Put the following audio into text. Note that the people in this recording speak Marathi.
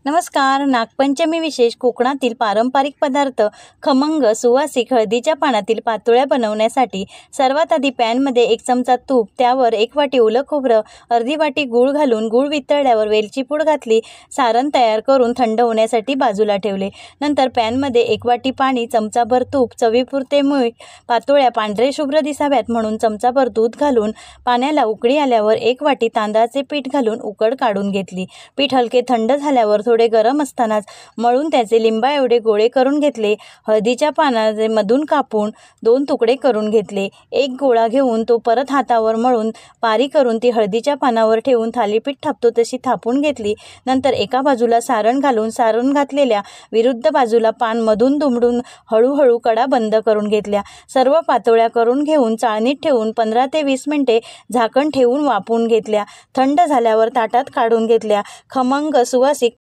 नमस्कार. नागपंचमी विशेष कोकणातील पारंपरिक पदार्थ खमंग सुवासिक हळदीच्या पानातील पातोळ्या बनवण्यासाठी सर्वात आधी पॅनमध्ये 1 चमचा तूप, त्यावर 1 वाटी ओलं खोबरं, अर्धी वाटी गूळ घालून गूळ वितळल्यावर वेलची पूड घातली. सारण तयार करून थंड होण्यासाठी बाजूला ठेवले. नंतर पॅनमध्ये 1 वाटी पाणी, चमचाभर तूप, चवीपुरते मीठ, पातोळ्या पांढरे शुभ्र दिसाव्यात म्हणून चमचाभर दूध घालून पाण्याला उकळी आल्यावर 1 वाटी तांदळाचे पीठ घालून उकड काढून घेतली. पीठ हलके थंड झाल्यावर थोडे गरम असतानाच मळून त्याचे लिंबा एवढे गोळे करून घेतले. हळदीच्या पानाचे मधून कापून 2 तुकडे करून घेतले. 1 गोळा घेऊन तो परत हातावर मळून पारी करून ती हळदीच्या पानावर ठेवून थालीपीठ थापतो तशी थापून घेतली. नंतर एका बाजूला सारण घालून सारण घातलेल्या विरुद्ध बाजूला पान मधून दुमडून हळूहळू कडा बंद करून घेतल्या. सर्व पातोळ्या करून घेऊन चाळणीत ठेवून 15 ते 20 मिनिटे झाकण ठेवून वाफवून घेतल्या. थंड झाल्यावर ताटात काढून घेतल्या. खमंग सुवासिक